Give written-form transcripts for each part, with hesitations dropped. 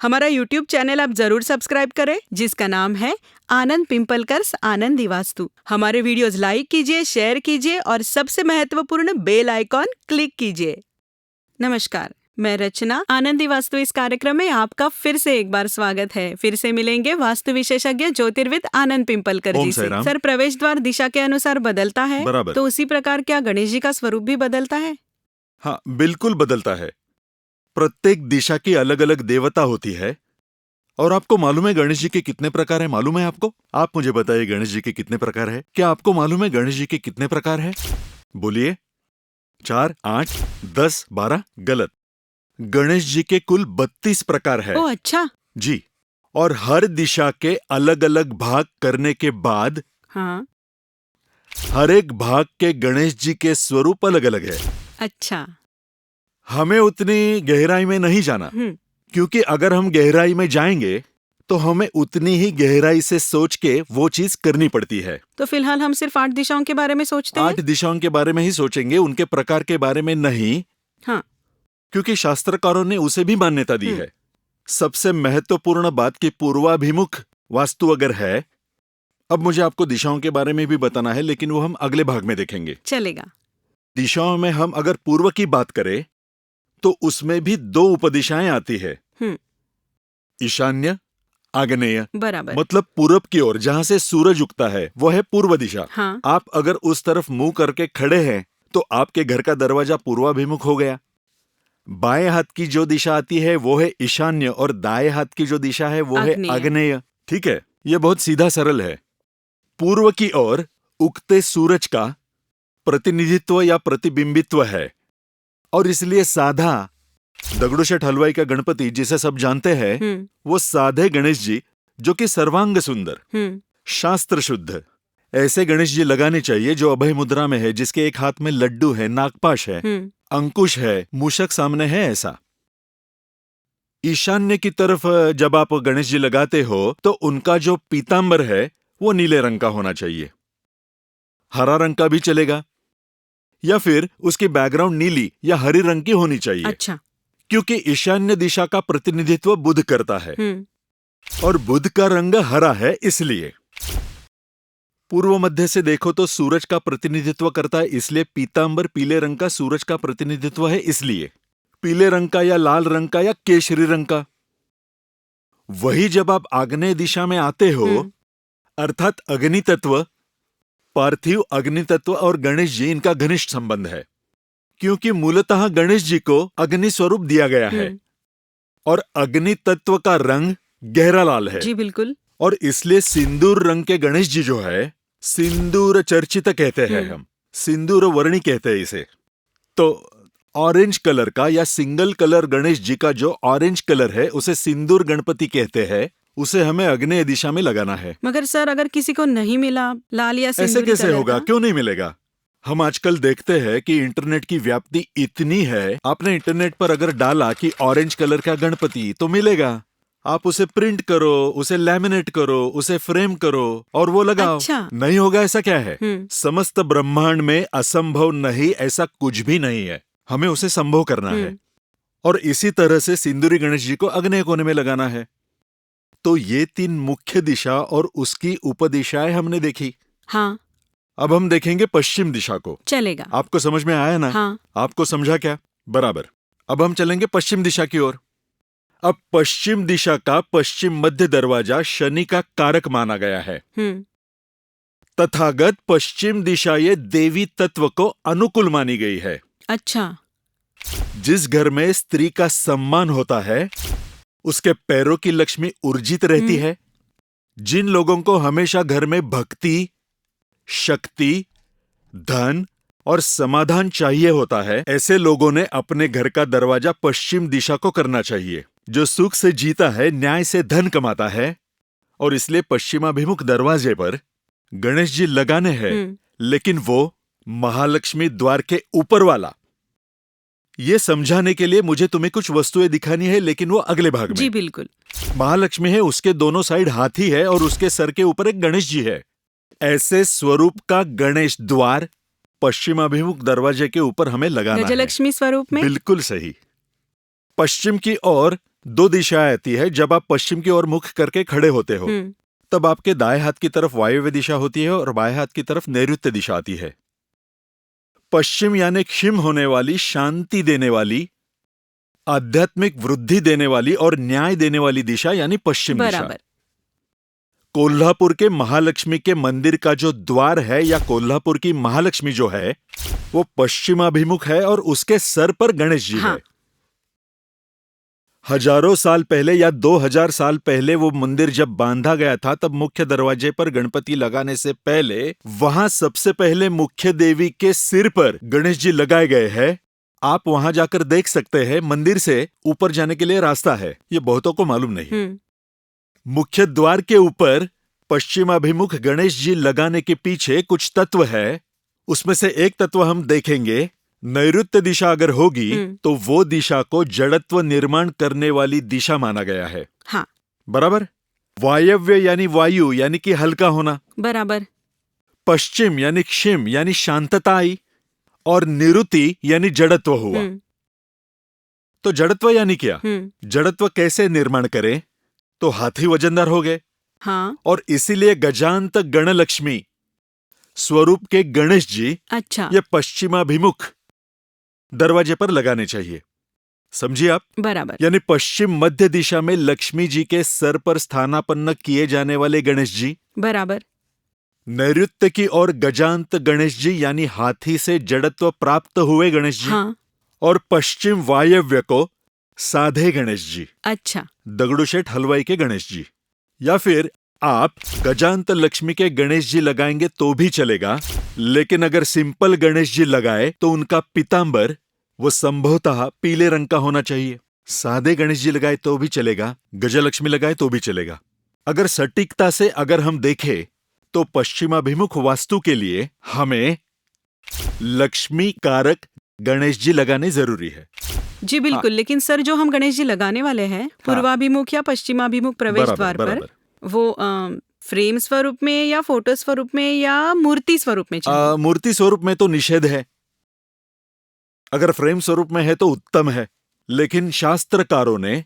हमारा YouTube channel आप जरूर सब्सक्राइब करें, जिसका नाम है आनंद पिंपलकर्स आनंदी वास्तु। हमारे वीडियोस लाइक कीजिए, शेयर कीजिए और सबसे महत्वपूर्ण बेल आइकॉन क्लिक कीजिए। नमस्कार, मैं रचना। आनंदी वास्तु इस कार्यक्रम में आपका फिर से एक बार स्वागत है। फिर से मिलेंगे वास्तु विशेषज्ञ ज्योतिर्विद आनंद पिंपलकर जी से। सर, प्रवेश द्वार दिशा के अनुसार बदलता है, तो उसी प्रकार क्या गणेश जी का स्वरूप भी बदलता है? हाँ, बिल्कुल बदलता है। प्रत्येक दिशा की अलग अलग देवता होती है। और आपको मालूम है गणेश जी के कितने प्रकार हैं? मालूम है आपको? आप मुझे बताइए, गणेश जी के कितने प्रकार है? क्या आपको मालूम है गणेश जी के कितने प्रकार है? बोलिए। 4, 8, 10, 12? गलत। गणेश जी के कुल 32 प्रकार है। ओह अच्छा। जी। और हर दिशा के अलग अलग भाग करने के बाद हाँ, हर एक भाग के गणेश जी के स्वरूप अलग अलग है। अच्छा। हमें उतनी गहराई में नहीं जाना, क्योंकि अगर हम गहराई में जाएंगे तो हमें उतनी ही गहराई से सोच के वो चीज करनी पड़ती है। तो फिलहाल हम सिर्फ 8 दिशाओं के बारे में सोचते हैं। 8 दिशाओं के बारे में ही सोचेंगे, उनके प्रकार के बारे में नहीं। हाँ। क्योंकि शास्त्रकारों ने उसे भी मान्यता दी है। सबसे महत्वपूर्ण बात की पूर्वाभिमुख वास्तु अगर है। अब मुझे आपको दिशाओं के बारे में भी बताना है, लेकिन वो हम अगले भाग में देखेंगे। चलेगा। दिशाओं में हम अगर पूर्व की बात करें तो उसमें भी 2 उपदिशाएं आती है। ईशान्य, आग्नेय। बराबर। मतलब पूरब की ओर जहां से सूरज उगता है वो है पूर्व दिशा। हाँ। आप अगर उस तरफ मुंह करके खड़े हैं तो आपके घर का दरवाजा पूर्वाभिमुख हो गया। बाएं हाथ की जो दिशा आती है वो है ईशान्य और दाएं हाथ की जो दिशा है वो है आग्नेय। ठीक है, यह बहुत सीधा सरल है। पूर्व की ओर उगते सूरज का प्रतिनिधित्व या प्रतिबिंबित्व है, और इसलिए साधा दगड़ूशेठ हलवाई का गणपति जिसे सब जानते हैं, वो साधे गणेश जी जो कि सर्वांग सुंदर, शास्त्र शुद्ध, ऐसे गणेश जी लगाने चाहिए जो अभय मुद्रा में है, जिसके एक हाथ में लड्डू है, नागपाश है, अंकुश है, मूषक सामने है। ऐसा ईशान्य की तरफ जब आप गणेश जी लगाते हो तो उनका जो पीतांबर है वो नीले रंग का होना चाहिए। हरा रंग का भी चलेगा, या फिर उसकी बैकग्राउंड नीली या हरी रंग की होनी चाहिए। अच्छा। क्योंकि ईशान्य दिशा का प्रतिनिधित्व बुध करता है और बुध का रंग हरा है, इसलिए पूर्व मध्य से देखो तो सूरज का प्रतिनिधित्व करता है, इसलिए पीतांबर पीले रंग का सूरज का प्रतिनिधित्व है, इसलिए पीले रंग का या लाल रंग का या केशरी रंग का। वही जब आप आग्नेय दिशा में आते हो, अर्थात अग्नि तत्व, पार्थिव अग्नि तत्व और गणेश जी, इनका घनिष्ठ संबंध है। क्योंकि मूलतः गणेश जी को अग्नि स्वरूप दिया गया है और अग्नि तत्व का रंग गहरा लाल है। जी बिल्कुल। और इसलिए सिंदूर रंग के गणेश जी जो है, सिंदूर चर्चित कहते हैं, हम सिंदूर वर्णी कहते हैं इसे। तो ऑरेंज कलर का या सिंगल कलर गणेश जी का जो ऑरेंज कलर है उसे सिंदूर गणपति कहते हैं। उसे हमें अग्नेय दिशा में लगाना है। मगर सर, अगर किसी को नहीं मिला लाल या सिंदूरी ऐसे कैसे कलर होगा? का? क्यों नहीं मिलेगा? हम आजकल देखते हैं कि इंटरनेट की व्याप्ति इतनी है, आपने इंटरनेट पर अगर डाला कि ऑरेंज कलर का गणपति, तो मिलेगा। आप उसे प्रिंट करो, उसे लैमिनेट करो, उसे फ्रेम करो और वो लगाओ। अच्छा। नहीं होगा ऐसा क्या है? समस्त ब्रह्मांड में असंभव नहीं, ऐसा कुछ भी नहीं है। हमें उसे संभव करना है। और इसी तरह से सिंदूरी गणेश जी को अग्नेय कोने में लगाना है। तो ये 3 मुख्य दिशा और उसकी उपदिशाएं हमने देखी। हाँ। अब हम देखेंगे पश्चिम दिशा को। चलेगा। आपको समझ में आया ना? हाँ। आपको समझा क्या? बराबर। अब हम चलेंगे पश्चिम दिशा की ओर। अब पश्चिम दिशा का पश्चिम मध्य दरवाजा शनि का कारक माना गया है। तथागत पश्चिम दिशा ये देवी तत्व को अनुकूल मानी गई है। अच्छा। जिस घर में स्त्री का सम्मान होता है उसके पैरों की लक्ष्मी ऊर्जित रहती है। जिन लोगों को हमेशा घर में भक्ति, शक्ति, धन और समाधान चाहिए होता है, ऐसे लोगों ने अपने घर का दरवाजा पश्चिम दिशा को करना चाहिए। जो सुख से जीता है, न्याय से धन कमाता है, और इसलिए पश्चिमाभिमुख दरवाजे पर गणेश जी लगाने हैं, लेकिन वो महालक्ष्मी द्वार के ऊपर वाला। ये समझाने के लिए मुझे तुम्हें कुछ वस्तुएं दिखानी है, लेकिन वो अगले भाग में। जी बिल्कुल। महालक्ष्मी है, उसके दोनों साइड हाथी है और उसके सर के ऊपर एक गणेश जी है। ऐसे स्वरूप का गणेश द्वार पश्चिमाभिमुख दरवाजे के ऊपर हमें लगाना है। गजलक्ष्मी स्वरूप में। बिल्कुल सही। पश्चिम की ओर दो दिशाएं आती है। जब आप पश्चिम की ओर मुख करके खड़े होते हो तब आपके दाएं हाथ की तरफ वायव्य दिशा होती है और बाएं हाथ की तरफ नैऋत्य दिशा आती है। पश्चिम यानी क्षिम होने वाली, शांति देने वाली, आध्यात्मिक वृद्धि देने वाली और न्याय देने वाली दिशा यानी पश्चिम दिशा। बराबर। कोल्हापुर के महालक्ष्मी के मंदिर का जो द्वार है या कोल्हापुर की महालक्ष्मी जो है वो पश्चिमाभिमुख है और उसके सर पर गणेश जी हाँ। है। हजारों साल पहले या 2000 साल पहले वो मंदिर जब बांधा गया था तब मुख्य दरवाजे पर गणपति लगाने से पहले वहां सबसे पहले मुख्य देवी के सिर पर गणेश जी लगाए गए हैं। आप वहां जाकर देख सकते हैं। मंदिर से ऊपर जाने के लिए रास्ता है, ये बहुतों को मालूम नहीं। मुख्य द्वार के ऊपर पश्चिमाभिमुख गणेश जी लगाने के पीछे कुछ तत्व है। उसमें से एक तत्व हम देखेंगे। नैऋत्य दिशा अगर होगी तो वो दिशा को जड़त्व निर्माण करने वाली दिशा माना गया है। हाँ। बराबर। वायव्य यानी वायु यानी कि हल्का होना। बराबर। पश्चिम यानी क्षिम यानी शांतता आई और निरुति यानी जड़त्व हुआ। तो जड़त्व यानी क्या? जड़त्व कैसे निर्माण करें? तो हाथी वजनदार हो गए। हाँ। और इसीलिए गजांत गणलक्ष्मी स्वरूप के गणेश जी अच्छा, ये पश्चिमाभिमुख दरवाजे पर लगाने चाहिए। समझिए आप? बराबर। यानी पश्चिम मध्य दिशा में लक्ष्मी जी के सर पर स्थानापन्न किए जाने वाले गणेश जी। बराबर। नैऋत्य की ओर गजांत गणेश जी यानी हाथी से जड़त्व प्राप्त हुए गणेश जी। हाँ। और पश्चिम वायव्य को साधे गणेश जी। अच्छा। दगड़ू शेठ हलवाई के गणेश जी। या फिर आप गजांत लक्ष्मी के गणेश जी लगाएंगे तो भी चलेगा, लेकिन अगर सिंपल गणेश जी लगाए तो उनका पीतांबर वो संभवतः पीले रंग का होना चाहिए। सादे गणेश जी लगाए तो भी चलेगा, गजलक्ष्मी लगाए तो भी चलेगा। अगर सटीकता से अगर हम देखें तो पश्चिमाभिमुख वास्तु के लिए हमें लक्ष्मी कारक गणेश जी लगाने जरूरी है। जी बिल्कुल। लेकिन सर, जो हम गणेश जी लगाने वाले हैं पूर्वाभिमुख या पश्चिमाभिमुख प्रवेश द्वार पर, वो फ्रेम स्वरूप में या फोटो स्वरूप में या मूर्ति स्वरूप में चाहिए? मूर्ति स्वरूप में तो निषेध है। अगर फ्रेम स्वरूप में है तो उत्तम है, लेकिन शास्त्रकारों ने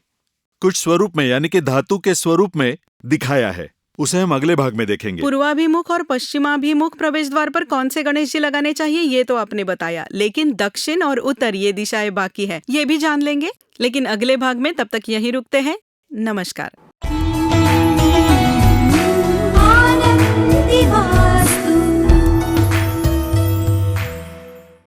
कुछ स्वरूप में यानी कि धातु के स्वरूप में दिखाया है, उसे हम अगले भाग में देखेंगे। पूर्वाभिमुख और पश्चिमाभिमुख प्रवेश द्वार पर कौन से गणेश जी लगाने चाहिए ये तो आपने बताया, लेकिन दक्षिण और उत्तर ये दिशाएं बाकी है, ये भी जान लेंगे लेकिन अगले भाग में। तब तक यहीं रुकते हैं। नमस्कार।